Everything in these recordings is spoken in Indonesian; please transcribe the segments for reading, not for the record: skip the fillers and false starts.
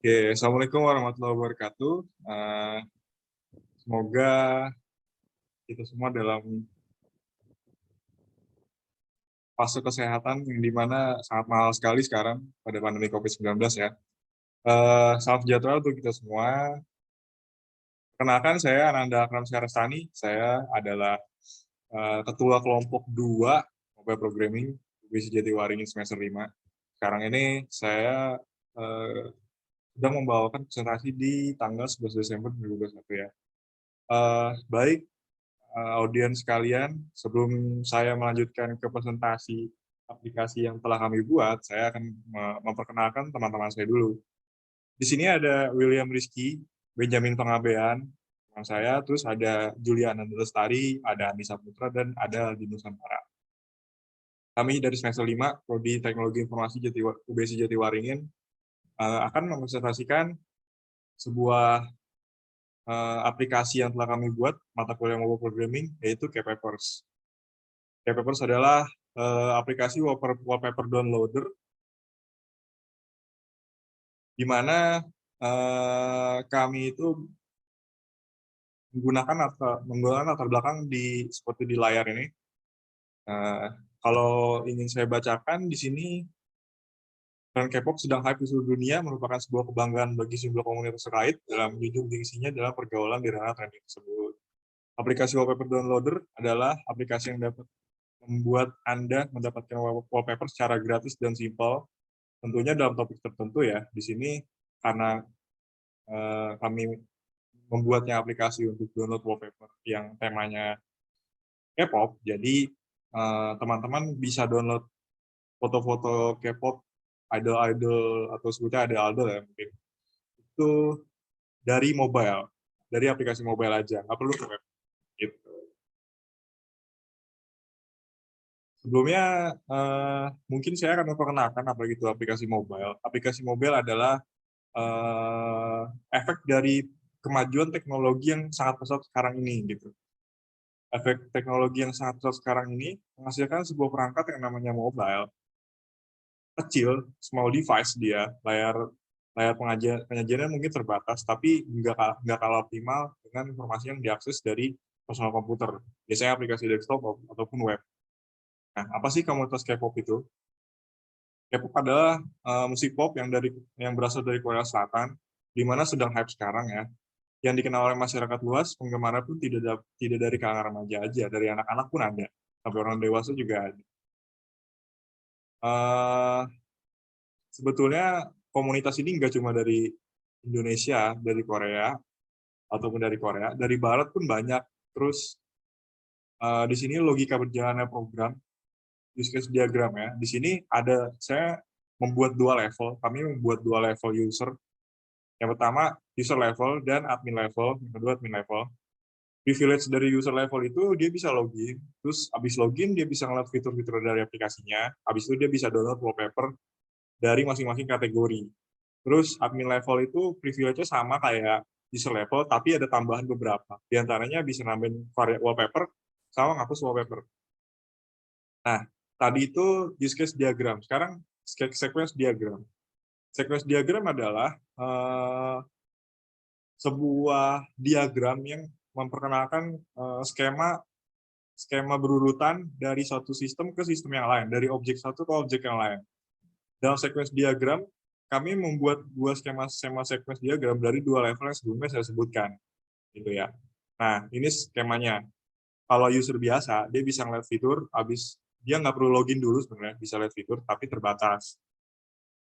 Oke, Assalamualaikum warahmatullahi wabarakatuh. Semoga kita semua dalam fase kesehatan yang dimana sangat mahal sekali sekarang pada pandemi COVID-19 ya. Salam sejahtera untuk kita semua. Kenalkan saya Ananda Akram Syarestani. Saya adalah Ketua Kelompok 2 Mobile Programming UBC Jatiwaringin semester 5. Sekarang ini saya sedang membawakan presentasi di tanggal 11 Desember 2021 ya. Baik, audiens sekalian, sebelum saya melanjutkan ke presentasi aplikasi yang telah kami buat, saya akan memperkenalkan teman-teman saya dulu. Di sini ada William Rizky, Benjamin Pengabean, teman saya, terus ada Juliana Lestari, ada Anissa Putra, dan ada Aldi Nusantara. Kami dari semester 5, Prodi Teknologi Informasi UBC Jatiwaringin, akan mempresentasikan sebuah aplikasi yang telah kami buat, mata kuliah mobile programming, yaitu Kpapers. Kpapers adalah aplikasi wallpaper downloader, di mana kami itu menggunakan latar belakang seperti di layar ini. Kalau ingin saya bacakan, di sini tren K-pop sedang hype di seluruh dunia, merupakan sebuah kebanggaan bagi sejumlah komunitas terkait dalam menjunjung tingginya dalam pergaulan di ranah trending tersebut. Aplikasi wallpaper downloader adalah aplikasi yang dapat membuat Anda mendapatkan wallpaper secara gratis dan simpel, tentunya dalam topik tertentu ya. Di sini karena kami membuatnya aplikasi untuk download wallpaper yang temanya K-pop, jadi teman-teman bisa download foto-foto K-pop, idol-idol, atau sebutnya ada idol ya mungkin, itu dari mobile, dari aplikasi mobile aja, nggak perlu ke web. Gitu. Sebelumnya, mungkin saya akan memperkenalkan apa itu aplikasi mobile. Aplikasi mobile adalah efek dari kemajuan teknologi yang sangat pesat sekarang ini. Gitu. Efek teknologi yang sangat pesat sekarang ini menghasilkan sebuah perangkat yang namanya mobile. Kecil, small device dia, layar penyajiannya mungkin terbatas, tapi nggak kalah optimal dengan informasi yang diakses dari personal komputer. Biasanya aplikasi desktop ataupun web. Nah, apa sih komunitas K-pop itu? K-pop adalah musik pop yang berasal dari Korea Selatan, di mana sedang hype sekarang ya. Yang dikenal oleh masyarakat luas, penggemarnya pun tidak dari kalangan remaja aja, dari anak-anak pun ada, sampai orang dewasa juga ada. Sebetulnya komunitas ini nggak cuma dari Indonesia, dari Korea, ataupun dari Barat pun banyak. Terus di sini logika berjalannya program, use case diagram ya. Di sini saya membuat dua level, kami membuat dua level user. Yang pertama user level dan admin level, yang kedua admin level. Privilege dari user level itu dia bisa login, terus habis login dia bisa ngeliat fitur-fitur dari aplikasinya, habis itu dia bisa download wallpaper dari masing-masing kategori. Terus admin level itu privilege-nya sama kayak user level, tapi ada tambahan beberapa. Di antaranya bisa nambahin varian wallpaper sama ngapus wallpaper. Nah, tadi itu use case diagram. Sekarang sequence diagram. Sequence diagram adalah sebuah diagram yang memperkenalkan skema berurutan dari satu sistem ke sistem yang lain, dari objek satu ke objek yang lain. Dalam sequence diagram, kami membuat dua skema sequence diagram dari dua level yang sebelumnya saya sebutkan, gitu ya. Nah, ini skemanya. Kalau user biasa, dia bisa ngeliat fitur, habis dia nggak perlu login dulu sebenarnya, bisa lihat fitur, tapi terbatas.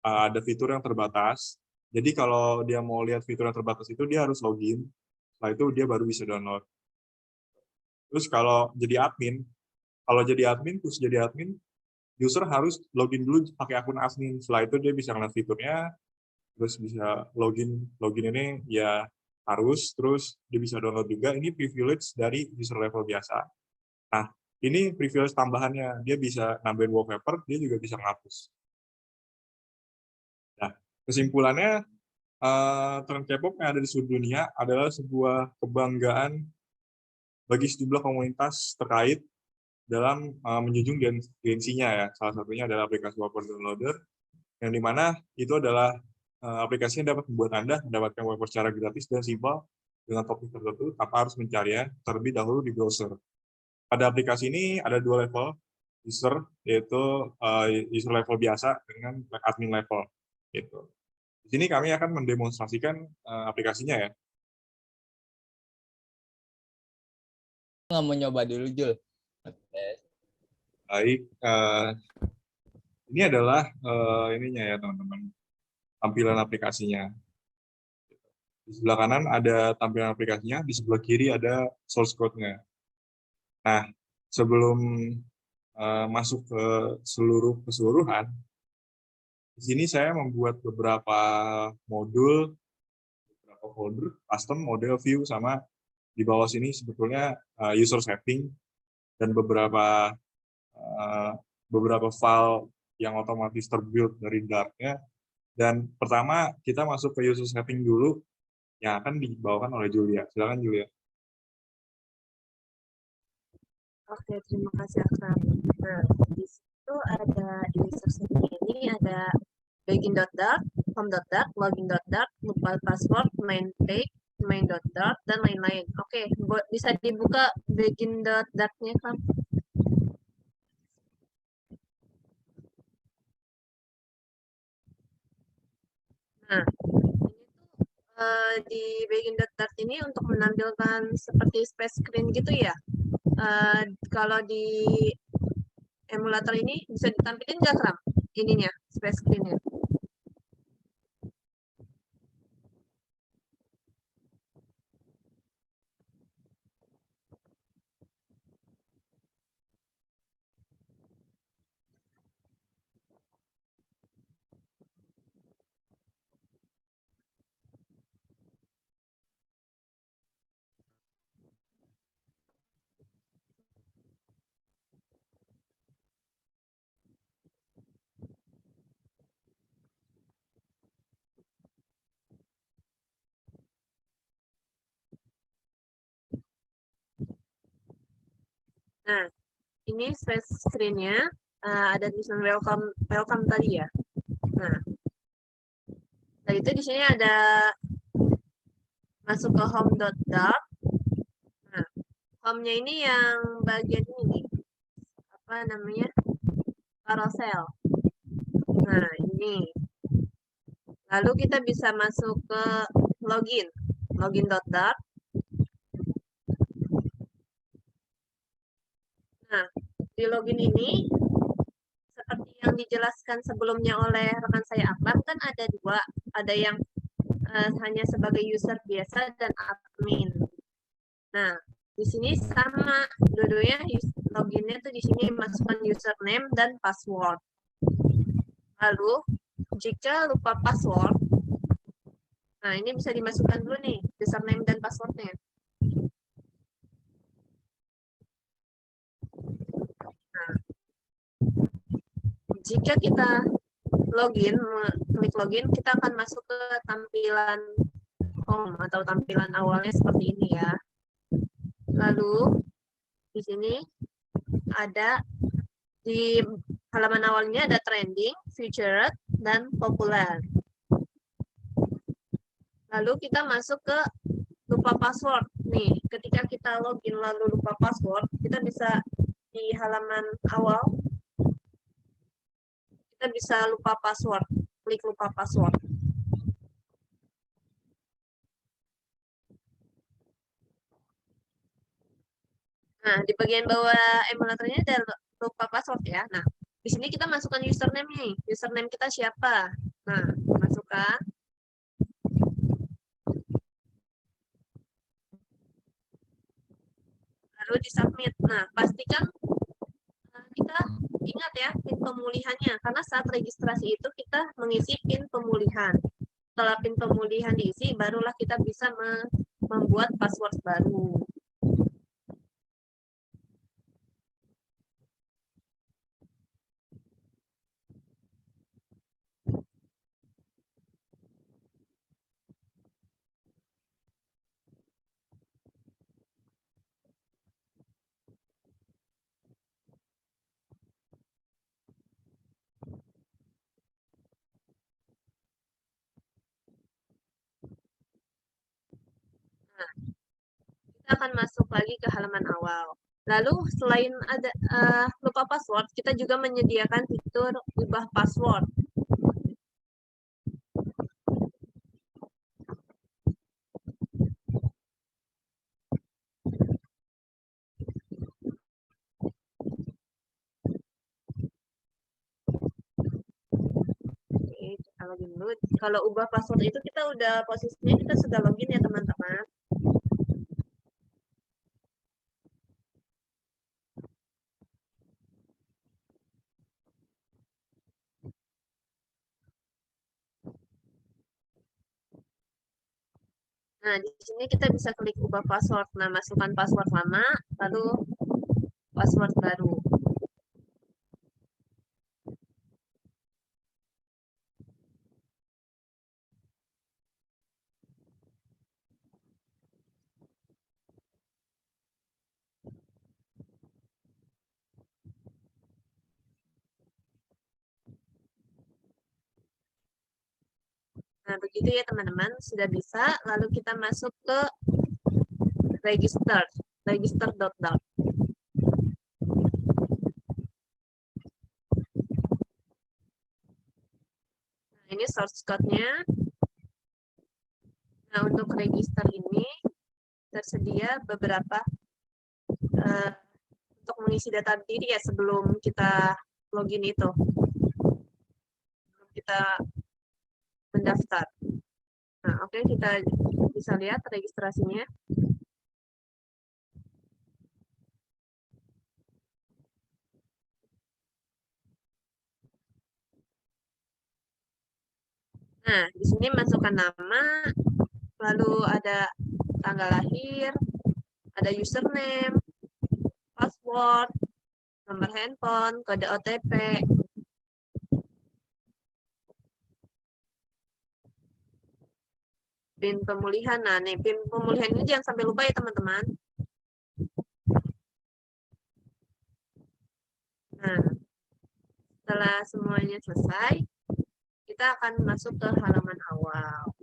Ada fitur yang terbatas, jadi kalau dia mau lihat fitur yang terbatas itu, dia harus login, setelah itu dia baru bisa download. Terus kalau jadi admin, terus jadi admin, user harus login dulu pakai akun admin, setelah itu dia bisa ngeliat fiturnya, terus bisa login ini ya harus, terus dia bisa download juga. Ini privilege dari user level biasa. Nah, ini privilege tambahannya, dia bisa nambahin wallpaper, dia juga bisa ngapus. Nah, kesimpulannya, tren K-pop yang ada di seluruh dunia adalah sebuah kebanggaan bagi sejumlah komunitas terkait dalam menjunjung gengsinya ya. Salah satunya adalah aplikasi wallpaper downloader, yang dimana itu adalah aplikasinya dapat membuat Anda mendapatkan wallpaper secara gratis dan simpel dengan topik tertentu tanpa harus mencarinya terlebih dahulu di browser. Pada aplikasi ini ada dua level user, yaitu user level biasa dengan admin level. Gitu. Di sini kami akan mendemonstrasikan aplikasinya ya. Nggak mau nyoba dulu, Jul. Baik, ini adalah ininya ya teman-teman, tampilan aplikasinya. Di sebelah kanan ada tampilan aplikasinya, di sebelah kiri ada source code-nya. Nah, sebelum masuk ke keseluruhan, di sini saya membuat beberapa modul, beberapa folder, custom, model, view, sama di bawah sini sebetulnya user setting dan beberapa file yang otomatis terbuild dari Dart-nya. Dan pertama kita masuk ke user setting dulu yang akan dibawakan oleh Julia. Silakan Julia. Oke, terima kasih Akram. Nah, di situ ada di user setting ini ada begin.dart, home.dart, login.dart, lupa password, main page, main.dart, dan lain-lain. Oke, bisa dibuka begin.dart-nya, Kram? Nah, di begin.dart ini untuk menampilkan seperti space screen gitu ya. Kalau di emulator ini bisa ditampilkan nggak, Kram? Ininya, space screen-nya. Nah, ini space screen-nya ada tulisan welcome tadi ya. Nah, dari itu di sini ada masuk ke home.dart. Nah, home-nya ini yang bagian ini nih. Apa namanya? Carousel. Nah, ini. Lalu kita bisa masuk ke login. Login.dart. Nah, di login ini seperti yang dijelaskan sebelumnya oleh rekan saya Akram kan ada dua. Ada yang hanya sebagai user biasa dan admin. Nah, di sini sama dua-duanya loginnya tuh di sini masukkan username dan password. Lalu jika lupa password, nah ini bisa dimasukkan dulu nih username dan passwordnya. Nah, jika kita login, klik login, kita akan masuk ke tampilan home atau tampilan awalnya seperti ini ya. Lalu di sini ada di halaman awalnya ada trending, featured, dan populer. Lalu kita masuk ke lupa password. Nih, ketika kita login lalu lupa password, kita bisa di halaman awal, kita bisa lupa password. Klik lupa password. Nah, di bagian bawah emulatornya ada lupa password ya. Nah, di sini kita masukkan username nih. Username kita siapa? Nah, masukkan. Lalu di submit. Nah, pastikan kita ingat ya PIN pemulihannya. Karena saat registrasi itu kita mengisi PIN pemulihan. Setelah PIN pemulihan diisi, barulah kita bisa membuat password baru. kita akan masuk lagi ke halaman awal. Lalu selain ada lupa password, kita juga menyediakan fitur ubah password. Oke, kita login dulu. Kalau ubah password itu kita udah posisinya kita sudah login ya teman-teman. Nah, di sini kita bisa klik ubah password. Nah, masukkan password lama, lalu password baru. Nah, begitu ya teman-teman, sudah bisa. Lalu kita masuk ke register, register. Nah, ini source code-nya. Nah, untuk register ini tersedia beberapa untuk mengisi data diri ya sebelum kita login itu. Sebelum kita mendaftar. Nah, oke, kita bisa lihat registrasinya. Nah, di sini masukkan nama, lalu ada tanggal lahir, ada username, password, nomor handphone, kode OTP. PIN pemulihan. Nah, nih PIN pemulihan ini jangan sampai lupa ya teman-teman. Nah, setelah semuanya selesai, kita akan masuk ke halaman awal.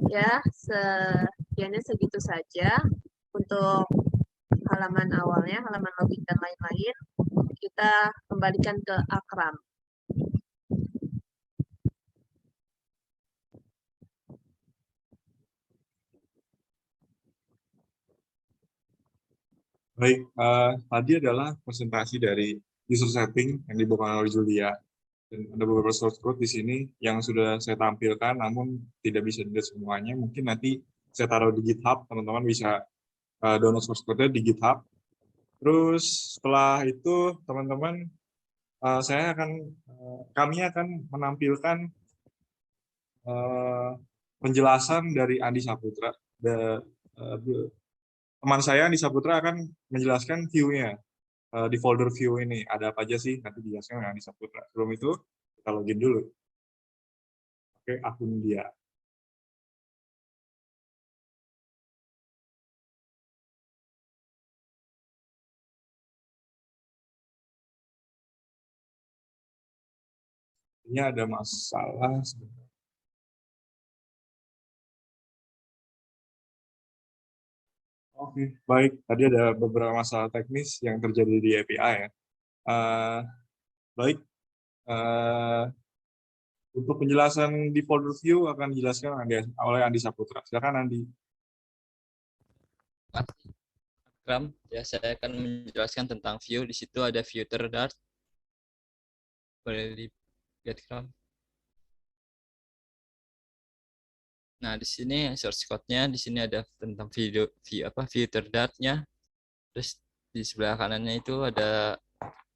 Ya, sekiannya segitu saja untuk halaman awalnya, halaman login dan lain-lain. Kita kembalikan ke Akram. Baik, tadi adalah presentasi dari user setting yang dibawakan oleh Julia. Dan ada beberapa source code di sini yang sudah saya tampilkan, namun tidak bisa dilihat semuanya. Mungkin nanti saya taruh di GitHub, teman-teman bisa download source code-nya di GitHub. Terus setelah itu, teman-teman, kami akan menampilkan penjelasan dari Andi Saputra. Teman saya Andi Saputra akan menjelaskan view-nya. Di folder view ini ada apa aja sih, nanti dijelaskan oleh Andi Saputra. Sebelum itu kita login dulu. Oke, akun dia. Ini ada masalah. Oke, baik. Tadi ada beberapa masalah teknis yang terjadi di API ya. Baik, untuk penjelasan di folder view akan dijelaskan oleh Andi Saputra. Silakan Andi. Akram, ya saya akan menjelaskan tentang view. Di situ ada filter dart. Boleh dilihat Akram. Nah, di sini source code-nya, di sini ada tentang filter dart-nya. Terus di sebelah kanannya itu ada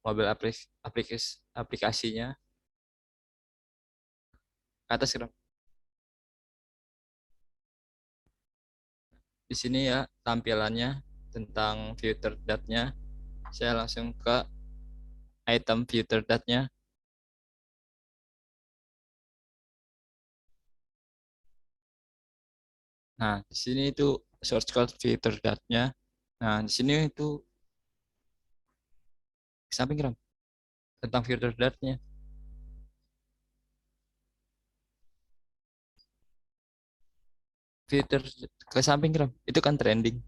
mobile aplikasinya. Ke atas Akram. Di sini ya tampilannya tentang filter dart-nya. Saya langsung ke item filter dart-nya. Nah, di sini itu source code filter dart-nya. Nah, di sini itu samping Ram tentang filter dart-nya. Filter ke samping Ram, itu kan trending.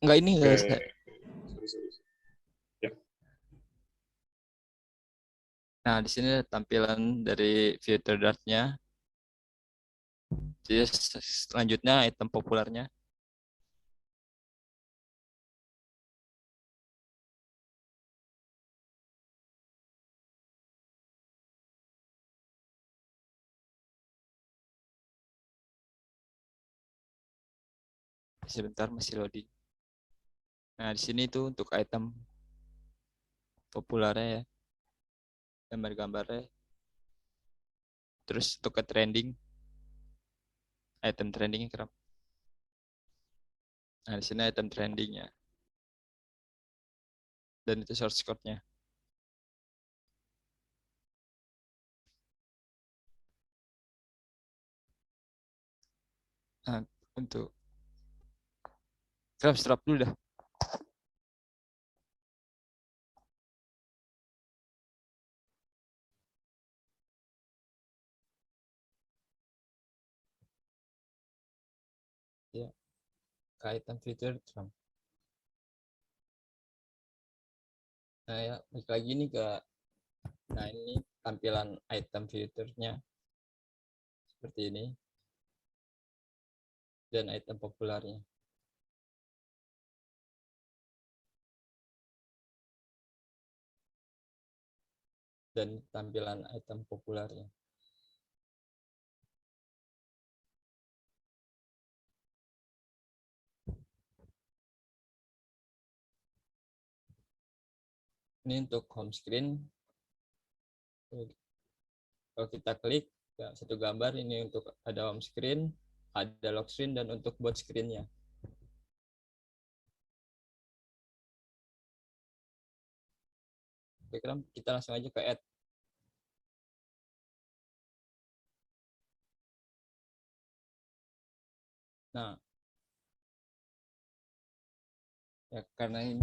Enggak, ini Oke. enggak saya. Sorry. Ya. Nah, di sini ada tampilan dari filter dart-nya. Jadi selanjutnya item populernya. Sebentar masih loading. Nah, di sini tuh untuk item populernya ya. Gambar-gambarnya. Terus untuk ke trending. Item trendingnya kerap. Nah, di sini item trendingnya. Dan itu source code-nya. Nah, untuk stop dulu dah. Ya, ke item filter Trump. Nah, ya, balik lagi nih ke ini tampilan item filternya seperti ini. Dan item populernya. Dan tampilan item populernya. Ini untuk home screen. Kalau kita klik ya, satu gambar ini untuk ada home screen, ada lock screen, dan untuk board screen-nya. Sekarang kita langsung aja ke add. Nah, ya karena ini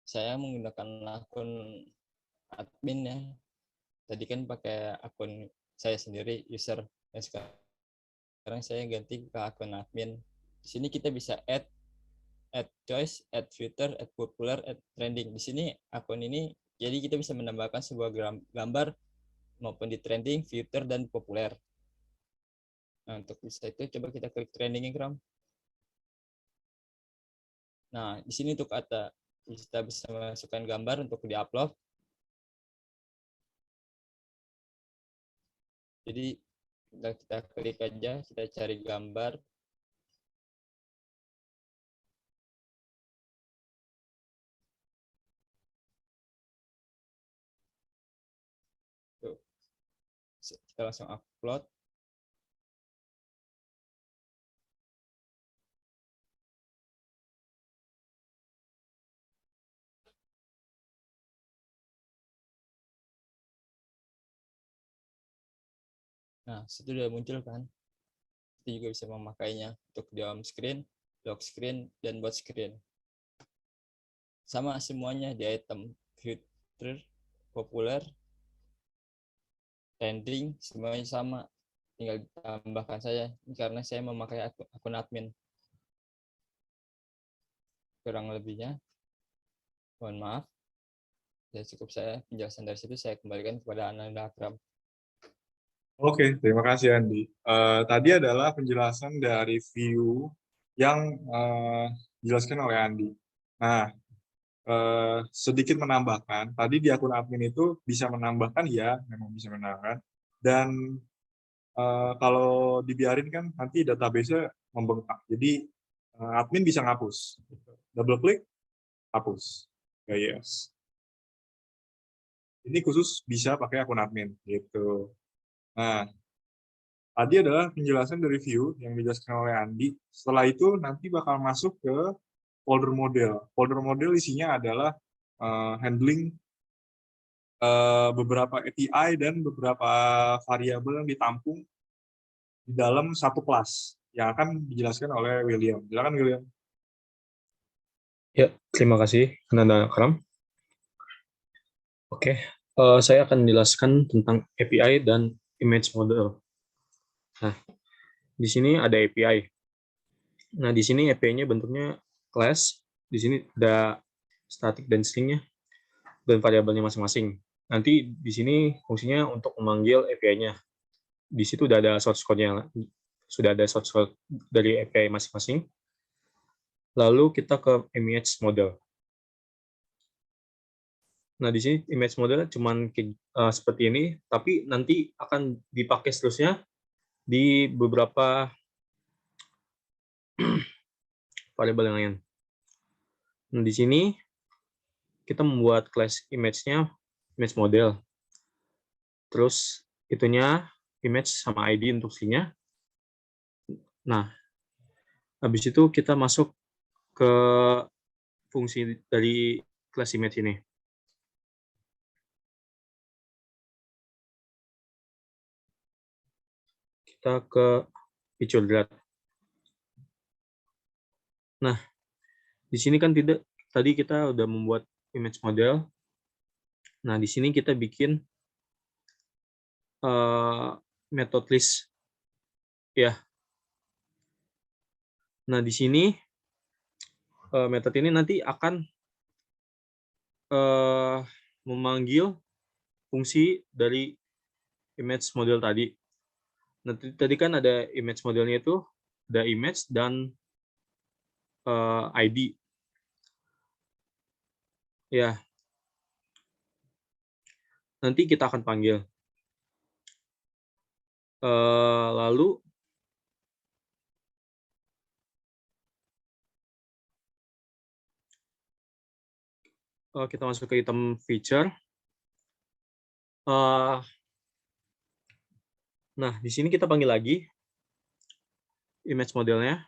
saya menggunakan akun admin ya. Tadi kan pakai akun saya sendiri user, dan sekarang saya ganti ke akun admin. Di sini kita bisa add choice, add filter, add popular, add trending. Di sini akun ini jadi kita bisa menambahkan sebuah gambar maupun di trending, filter, dan populer. Nah, untuk bisa itu coba kita klik trending Ikram. Nah, di sini untuk kita bisa masukkan gambar untuk di-upload. Jadi kita klik aja, kita cari gambar. Tuh. Kita langsung upload. Nah, situ udah muncul kan. Kita juga bisa memakainya untuk di home screen, lock screen, dan board screen. Sama semuanya di item filter, populer, trending, semuanya sama. Tinggal tambahkan saya karena saya memakai akun admin. Kurang lebihnya mohon maaf. Ya cukup saya penjelasan dari situ, saya kembalikan kepada Ananda Akram. Oke, terima kasih Andi. Tadi adalah penjelasan dari view yang dijelaskan oleh Andi. Nah, sedikit menambahkan, tadi di akun admin itu bisa menambahkan, ya, memang bisa menambahkan. Dan kalau dibiarin kan nanti database-nya membengkak. Jadi admin bisa ngapus. Double klik, hapus. Ya, yes. Ini khusus bisa pakai akun admin gitu. Nah, tadi adalah penjelasan dari view yang dijelaskan oleh Andi. Setelah itu nanti bakal masuk ke folder model. Folder model isinya adalah handling beberapa API dan beberapa variabel yang ditampung di dalam satu kelas yang akan dijelaskan oleh William. Silakan William. Ya, terima kasih Ananda Akram. Oke, saya akan menjelaskan tentang API dan image model. Nah, di sini ada API. Nah, di sini API-nya bentuknya class. Di sini ada static dan string-nya dan variabelnya masing-masing. Nanti di sini fungsinya untuk memanggil API-nya. Di situ sudah ada source code-nya, sudah ada source code dari API masing-masing. Lalu kita ke image model. Nah, di sini image model cuman seperti ini, tapi nanti akan dipakai seterusnya di beberapa variabel yang lain. Nah, di sini kita membuat class image-nya image model. Terus itunya image sama ID untuk C-nya. Nah, habis itu kita masuk ke fungsi dari class image ini. Kita ke feature dart. Nah, di sini kan tadi kita udah membuat image model. Nah, di sini kita bikin method list ya. Nah, di sini metode ini nanti akan memanggil fungsi dari image model tadi. Nah, tadi kan ada image modelnya itu ada image dan ID. Ya. Nanti kita akan panggil. Lalu kita masuk ke item feature. Nah, di sini kita panggil lagi image modelnya.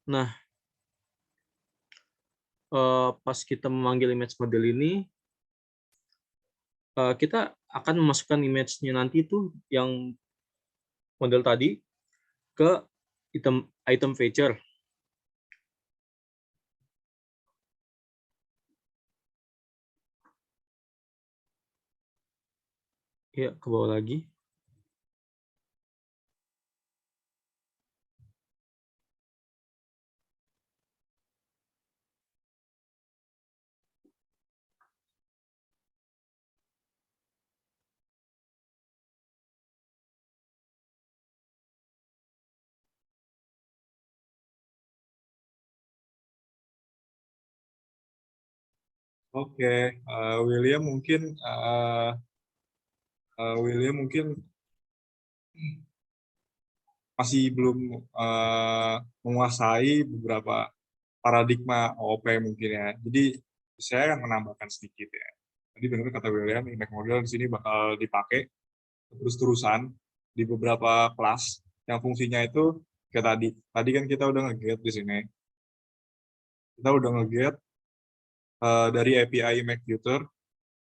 Nah, pas kita memanggil image model ini, kita akan memasukkan image-nya nanti itu yang model tadi ke item feature. Ya, ke bawah lagi. Oke, William mungkin masih belum menguasai beberapa paradigma OOP mungkin ya. Jadi saya akan menambahkan sedikit ya. Tadi benar kata William, image model di sini bakal dipakai terus-terusan di beberapa kelas yang fungsinya itu kayak tadi. Tadi kan kita udah nge-get di sini. Kita udah nge-get dari API image filter,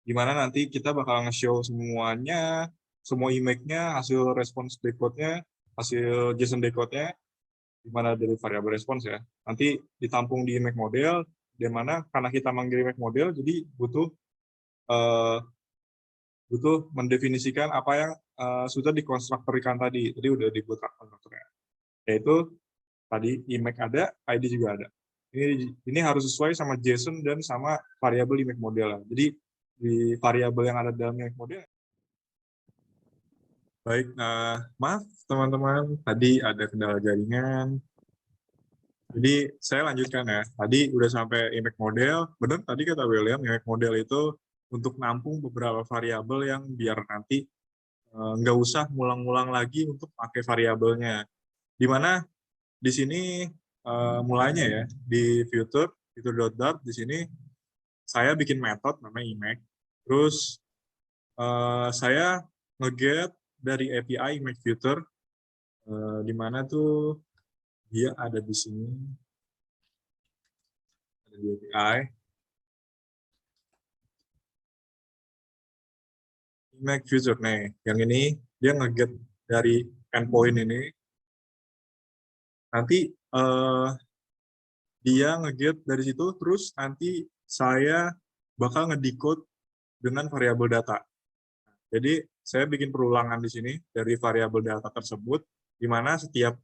di mana nanti kita bakal nge-show semuanya, semua image-nya, hasil response decode-nya, hasil JSON decode-nya, di mana dari variabel response ya. Nanti ditampung di image model, di mana karena kita manggil image model, jadi butuh mendefinisikan apa yang sudah dikonstruktorikan tadi. Jadi udah dibuat konstruktornya. Yaitu tadi image ada, ID juga ada. Ini harus sesuai sama JSON dan sama variabel image model. Jadi di variabel yang ada dalam image model. Baik, maaf teman-teman, tadi ada kendala jaringan. Jadi saya lanjutkan ya. Tadi udah sampai image model. Benar tadi kata William, image model itu untuk nampung beberapa variabel yang biar nanti nggak usah ngulang-ngulang lagi untuk pakai variabelnya. Di mana di sini mulainya ya di fitur.dart di sini saya bikin metode namanya image. Terus saya nge-get dari API image filter di mana tuh dia ada di sini, ada di API image filter nih. Yang ini dia nge-get dari endpoint ini. Nanti dia nge-get dari situ, terus nanti saya bakal nge-decode dengan variabel data. Jadi saya bikin perulangan di sini dari variabel data tersebut, di mana setiap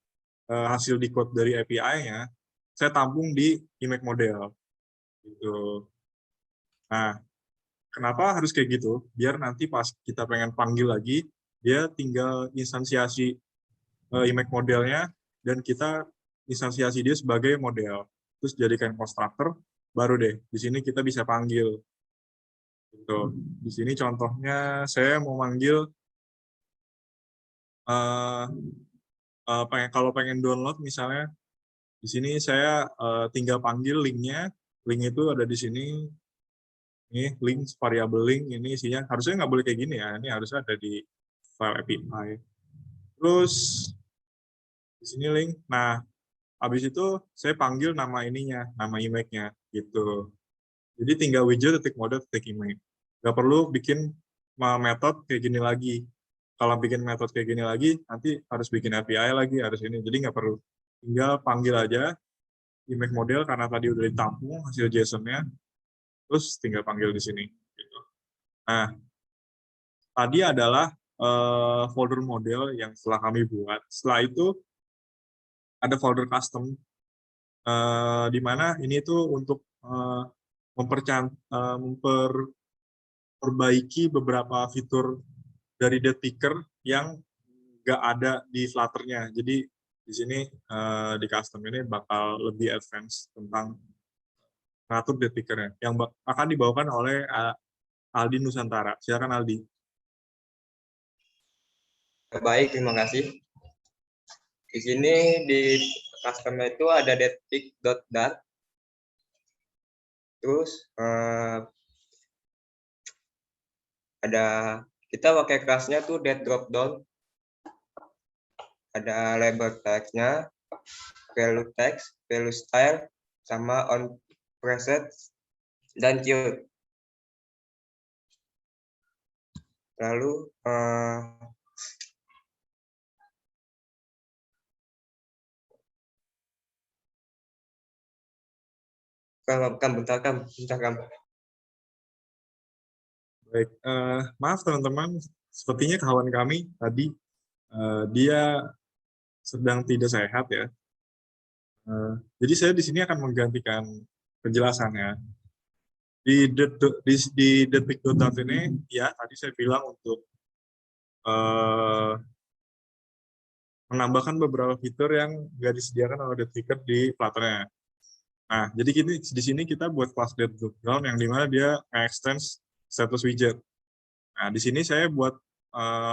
hasil decode dari API-nya saya tampung di image model. Gitu. Nah, kenapa harus kayak gitu? Biar nanti pas kita pengen panggil lagi, dia tinggal instansiasi image modelnya, dan kita instansiasi dia sebagai model. Terus jadikan constructor, baru deh, di sini kita bisa panggil. Gitu. Di sini contohnya, saya mau manggil, kalau pengen download misalnya, di sini saya tinggal panggil linknya. Link itu ada di sini. Ini link, variabel link, ini isinya harusnya nggak boleh kayak gini ya, ini harusnya ada di file API. Terus di sini link. Nah, habis itu saya panggil nama ininya, nama image-nya gitu. Jadi tinggal widget model image. Nggak perlu bikin metode kayak gini lagi. Kalau bikin metode kayak gini lagi, nanti harus bikin API lagi, harus ini. Jadi nggak perlu. Tinggal panggil aja image model karena tadi udah ditampung hasil JSON-nya, terus tinggal panggil di sini. Gitu. Nah, tadi adalah folder model yang setelah kami buat. Setelah itu ada folder custom, di mana ini tuh untuk memperbaiki beberapa fitur dari Picker yang nggak ada di Flutter-nya. Jadi di sini di custom ini bakal lebih advance tentang ngatur Picker-nya yang akan dibawakan oleh Aldi Nusantara. Silakan Aldi. Baik, terima kasih. Di sini di custom itu ada detik.dart. Terus ada kita pakai kelasnya tuh get dropdown. Ada label text-nya, value text, value style, sama on preset dan queue. Lalu bentar kan. Baik, maaf teman-teman, sepertinya kawan kami tadi dia sedang tidak sehat ya. Jadi saya di sini akan menggantikan penjelasannya. Di detik.dart ini, ya tadi saya bilang untuk menambahkan beberapa fitur yang nggak disediakan oleh Picker di Flutter-nya. Nah, jadi di sini kita buat kelas dropdown yang dimana dia extend status widget. Nah, di sini saya buat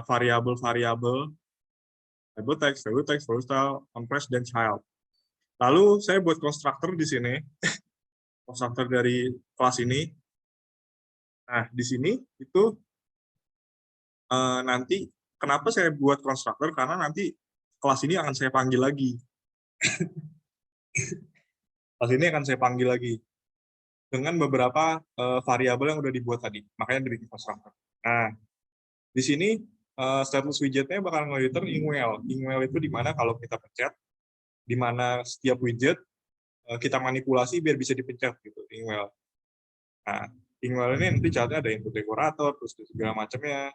variabel-variabel label text, value style, compress, dan child. Lalu saya buat constructor di sini, constructor dari kelas ini. Nah, di sini itu nanti kenapa saya buat constructor, karena nanti kelas ini akan saya panggil lagi. Kelas ini akan saya panggil lagi dengan beberapa variabel yang udah dibuat tadi, makanya dibikin constructor. Nah, di sini status widgetnya bakal nge-return ingwell. Ingwell itu dimana kalau kita pencet, dimana setiap widget kita manipulasi biar bisa dipencet gitu, ingwell. Nah, ingwell ini nanti catnya ada input dekorator, terus segala macamnya,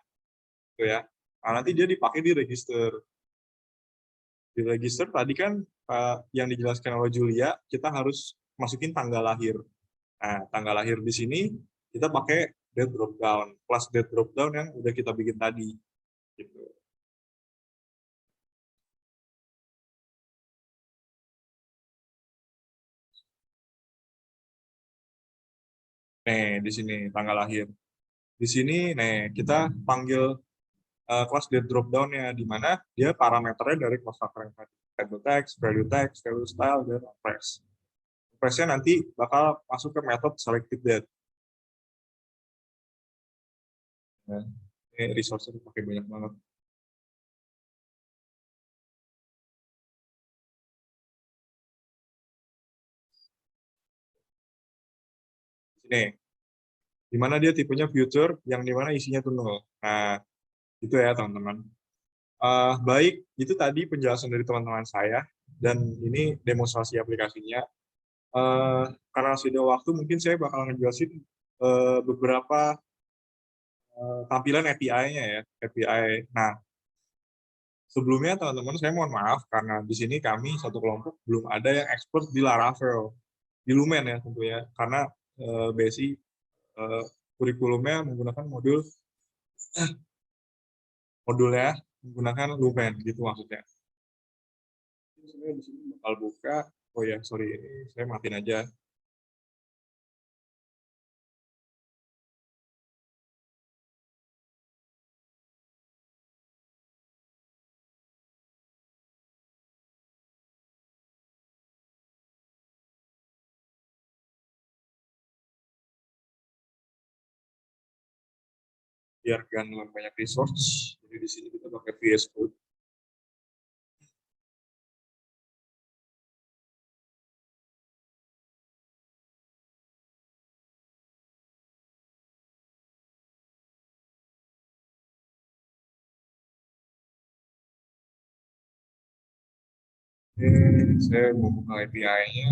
gitu ya. Nah, nanti dia dipakai di register. Di register tadi kan yang dijelaskan oleh Julia, kita harus masukin tanggal lahir. Nah, tanggal lahir di sini kita pakai date dropdown, plus date dropdown yang udah kita bikin tadi. Gitu. Nih, di sini tanggal lahir. Di sini, nih, kita panggil kelas date dropdown-nya, di mana dia parameternya dari constructor yang tadi. Value text, value style, dan compress. Compress-nya nanti bakal masuk ke metode selected date. Nah, ini resource-nya pakai banyak banget. Nih, dimana dia tipenya future, yang dimana isinya tuh null. Nah, itu ya teman-teman. Baik, itu tadi penjelasan dari teman-teman saya, dan ini demonstrasi aplikasinya. Karena sudah waktu, mungkin saya bakal ngejelasin beberapa tampilan API-nya ya, API. Nah, sebelumnya teman-teman saya mohon maaf karena di sini kami satu kelompok belum ada yang expert di Laravel, di Lumen ya tentunya, karena BSI kurikulumnya menggunakan modulnya menggunakan Lumen gitu maksudnya. Saya di sini bakal buka. Oh ya, sorry, ini saya matiin aja. Biar kan banyak resource. Jadi di sini kita pakai VS Code. Oke, saya mau buka API-nya.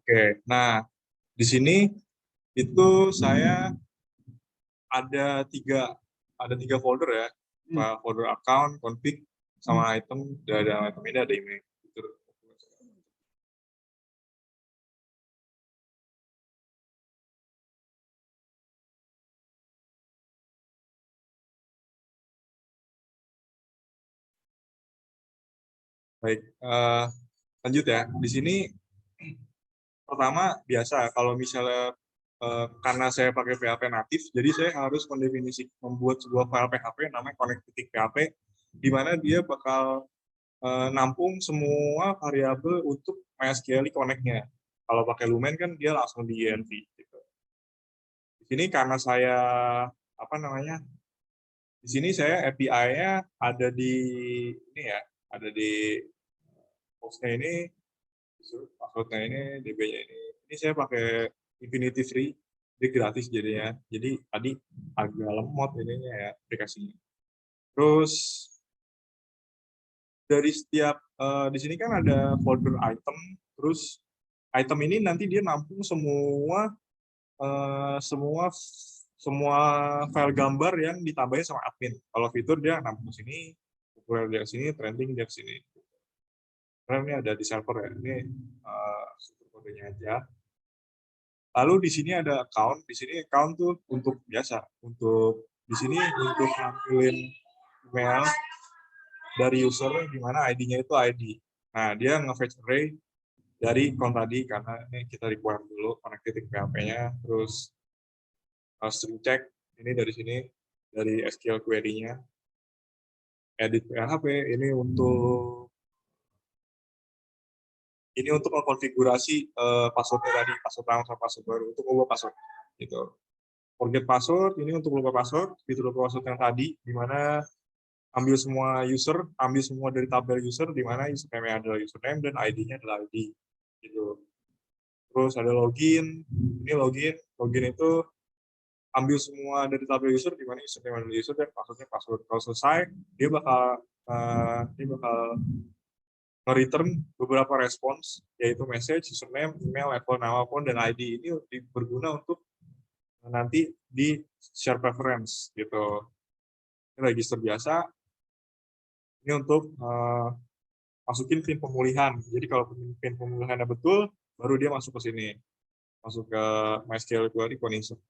Oke, nah di sini itu saya ada tiga folder ya, folder account, config, sama item. Ada item ini ada email. Gitu. Baik, lanjut ya. Di sini pertama biasa kalau misalnya karena saya pakai PHP natif, jadi saya harus membuat sebuah file PHP namanya connect.php, di mana dia bakal nampung semua variabel untuk MySQL connect-nya. Kalau pakai Lumen kan dia langsung di env. Gitu. Di sini karena saya di sini saya API-nya ada di ini ya, ada di hostnya ini, passwordnya ini, DB-nya ini. Ini saya pakai Infinity Free, dia gratis jadinya. Jadi tadi agak lemot ininya ya aplikasinya. Terus dari setiap di sini kan ada folder item, terus item ini nanti dia nampung semua file gambar yang ditambahin sama admin. Kalau fitur dia nampung sini, populer dia sini, trending dia sini. Karena ini ada di server ya, ini struktur kodenya aja. Lalu di sini ada account, di sini account tuh untuk biasa, di sini untuk nampilin email dari user di mana ID-nya itu ID. Nah, dia nge-fetch array dari account tadi karena ini kita require dulu connect.php-nya, terus string check ini dari sini dari SQL query-nya. Edit PHP ini untuk mengkonfigurasi passwordnya tadi, password lama sama password baru, untuk ubah password gitu. Forget password ini untuk ubah password, fitur ubah password yang tadi di mana ambil semua dari tabel user di mana username adalah username dan ID-nya adalah ID gitu. Terus ada login, ini login itu ambil semua dari tabel user di mana username adalah user dan passwordnya password. Kalau selesai dia bakal return beberapa respons, yaitu message, username, email, level, nama phone, dan ID. Ini berguna untuk nanti di share preference gitu. Ini register biasa. Ini untuk masukin pin pemulihan. Jadi kalau pin pemulihannya betul, baru dia masuk ke sini, masuk ke MySQL query connector.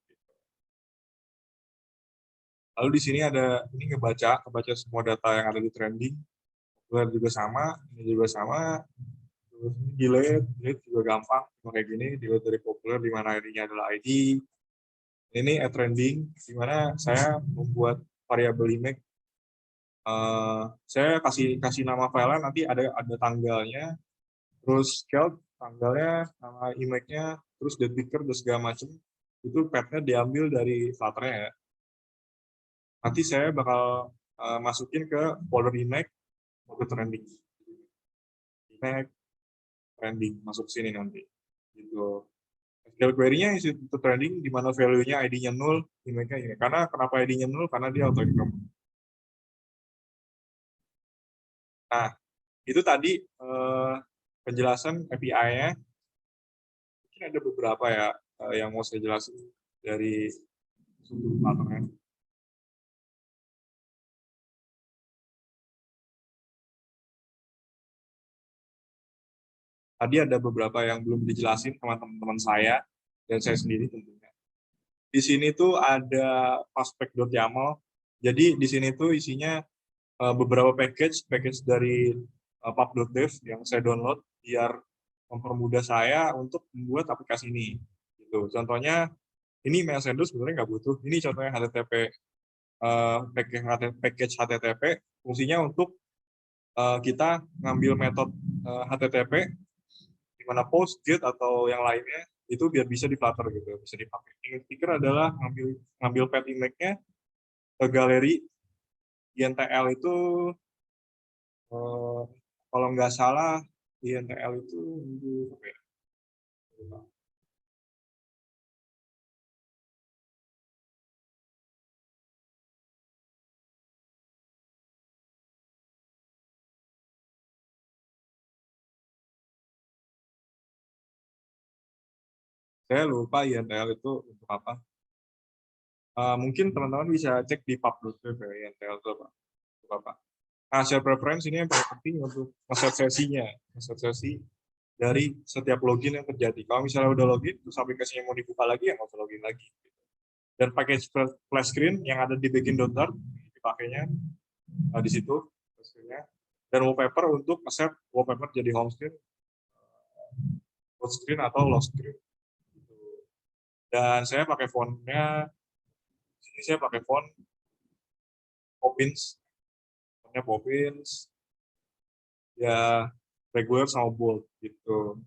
Lalu di sini ada ini ngebaca semua data yang ada di trending. Juga sama, ini juga sama. Terus delete juga gampang, kayak gini, delete dari populer di mana ID-nya adalah ID. Ini add trending, di mana saya membuat variabel image. Saya kasih nama filenya, nanti ada tanggalnya, terus count tanggalnya, nama image-nya, terus date picker, dan segala macam. Itu path-nya diambil dari Flutter-nya ya. Nanti saya bakal masukin ke folder image, folder trending. Image, trending, masuk sini nanti. Gitu. SQL query-nya isi itu trending di mana value-nya ID-nya 0, image-nya ini. Karena kenapa ID-nya 0? Karena dia auto income. Nah, itu tadi penjelasan API-nya. Mungkin ada beberapa ya yang mau saya jelasin dari sudut pandangnya. Tadi ada beberapa yang belum dijelasin sama teman-teman saya dan saya sendiri tentunya. Di sini tuh ada paspec.yaml. Jadi di sini tuh isinya beberapa package dari pub.dev yang saya download biar mempermudah saya untuk membuat aplikasi ini. Gitu. Contohnya ini mail sender sebenarnya nggak butuh. Ini contohnya HTTP package HTTP fungsinya untuk kita ngambil metode HTTP di mana post, get atau yang lainnya itu biar bisa di Flutter gitu, bisa dipakai. Image picker adalah ngambil pet image-nya ke galeri INTL itu kalau nggak salah INTL itu apa ya? Saya lupa INTL itu untuk apa. Mungkin teman-teman bisa cek di pub.dev ya, INTL itu apa. Nah, share preference ini yang paling penting untuk nge-set sesinya, nge-set sesi dari setiap login yang terjadi. Kalau misalnya udah login, terus aplikasinya mau dibuka lagi, ya nggak usah login lagi. Dan package flash screen yang ada di begin.dart, dipakainya di situ, flash screen-nya. Dan wallpaper untuk nge-set wallpaper jadi home screen, home screen atau lock screen. Dan saya pakai fontnya, ini saya pakai font Poppins, fontnya Poppins, ya regular sama bold gitu.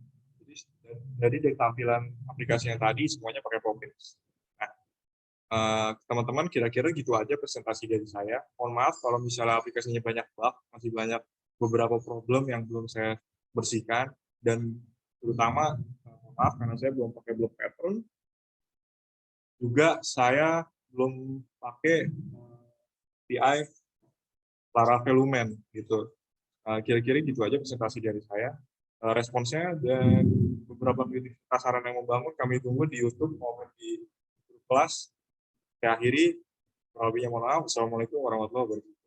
Jadi dari tampilan aplikasi yang tadi semuanya pakai Poppins. Nah, teman-teman kira-kira gitu aja presentasi dari saya. Mohon maaf kalau misalnya aplikasinya banyak bug, masih banyak beberapa problem yang belum saya bersihkan, dan terutama maaf karena saya belum pakai block pattern, juga saya belum pakai API Laravel Lumen gitu. Kira-kira gitu aja presentasi dari saya. Responsnya dan beberapa kritik saran yang membangun kami tunggu di YouTube maupun di kelas. Saya akhiri, kurang lebihnya mohon maaf. Assalamualaikum warahmatullahi wabarakatuh.